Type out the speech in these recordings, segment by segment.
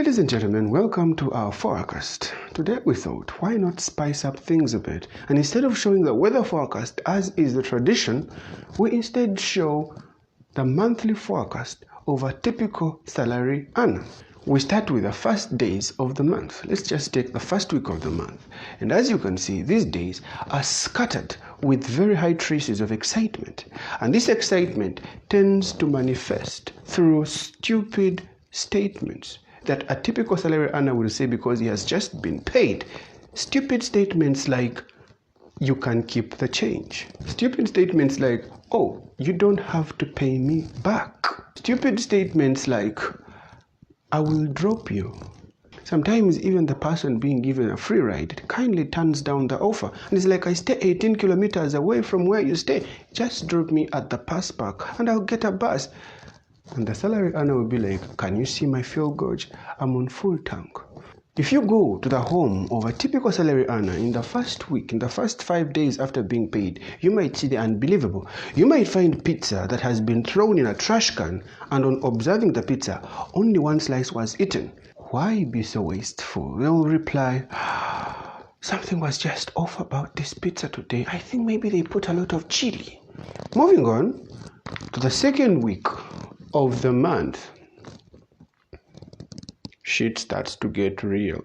Ladies and gentlemen, welcome to our forecast. Today we thought, why not spice up things a bit? And instead of showing the weather forecast as is the tradition, we instead show the monthly forecast of a typical salary earner. We start with the first days of the month. Let's just take the first week of the month. And as you can see, these days are scattered with very high traces of excitement. And this excitement tends to manifest through stupid statements that a typical salary earner will say because he has just been paid. Stupid statements like, you can keep the change. Stupid statements like, oh, you don't have to pay me back. Stupid statements like, I will drop you. Sometimes even the person being given a free ride kindly turns down the offer. And it's like, I stay 18 kilometers away from where you stay. Just drop me at the bus park and I'll get a bus. And the salary earner will be like, can you see my fuel gauge? I'm on full tank. If you go to the home of a typical salary earner in the first week, in the first 5 days after being paid, you might see the unbelievable. You might find pizza that has been thrown in a trash can, and on observing the pizza, only one slice was eaten. Why be so wasteful? They will reply, something was just off about this pizza today. I think maybe they put a lot of chili. Moving on to the second week of the month, shit starts to get real.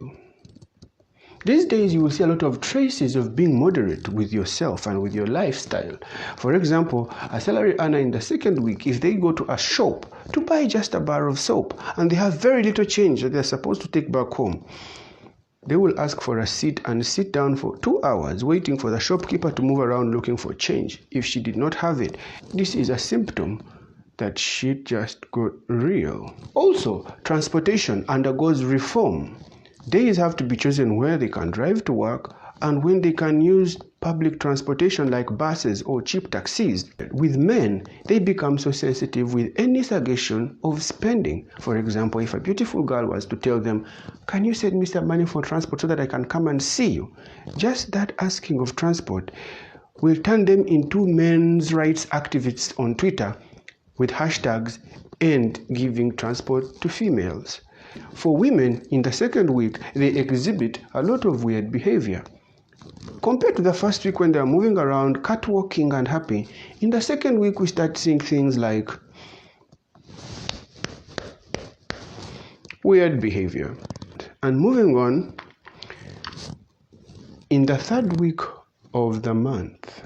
These days you will see a lot of traces of being moderate with yourself and with your lifestyle. For example, a salary earner in the second week, if they go to a shop to buy just a bar of soap and they have very little change that they're supposed to take back home, they will ask for a seat and sit down for 2 hours waiting for the shopkeeper to move around looking for change. If she did not have it, this is a symptom that shit just got real. Also, transportation undergoes reform. Days have to be chosen where they can drive to work and when they can use public transportation like buses or cheap taxis. With men, they become so sensitive with any suggestion of spending. For example, if a beautiful girl was to tell them, can you send me some money for transport so that I can come and see you? Just that asking of transport will turn them into men's rights activists on Twitter with hashtags and giving transport to females. For women, in the second week, they exhibit a lot of weird behavior. Compared to the first week when they are moving around, catwalking and happy, in the second week we start seeing things like weird behavior. And moving on, in the third week of the month,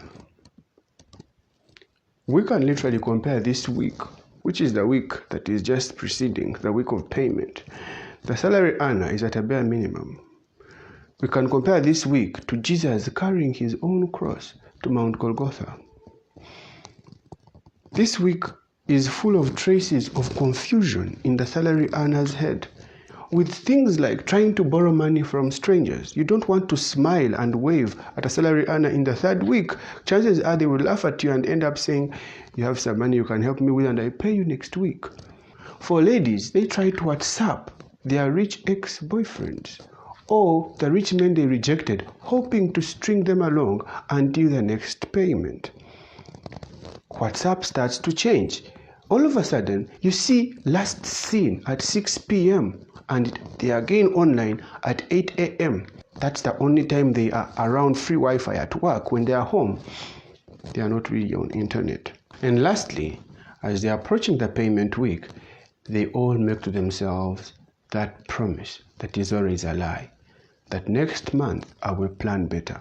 we can literally compare this week, which is the week that is just preceding the week of payment. The salary earner is at a bare minimum. We can compare this week to Jesus carrying his own cross to Mount Golgotha. This week is full of traces of confusion in the salary earner's head, with things like trying to borrow money from strangers. You don't want to smile and wave at a salary earner in the third week. Chances are they will laugh at you and end up saying, you have some money you can help me with and I pay you next week. For ladies, they try to WhatsApp their rich ex-boyfriends or the rich men they rejected, hoping to string them along until the next payment. WhatsApp starts to change. All of a sudden, you see last seen at 6 p.m. and they are again online at 8 a.m. That's the only time they are around free Wi-Fi at work. When they are home, they are not really on internet. And lastly, as they are approaching the payment week, they all make to themselves that promise that is always a lie, that next month I will plan better,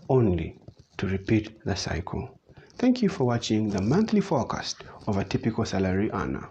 only to repeat the cycle. Thank you for watching the monthly forecast of a typical salary earner.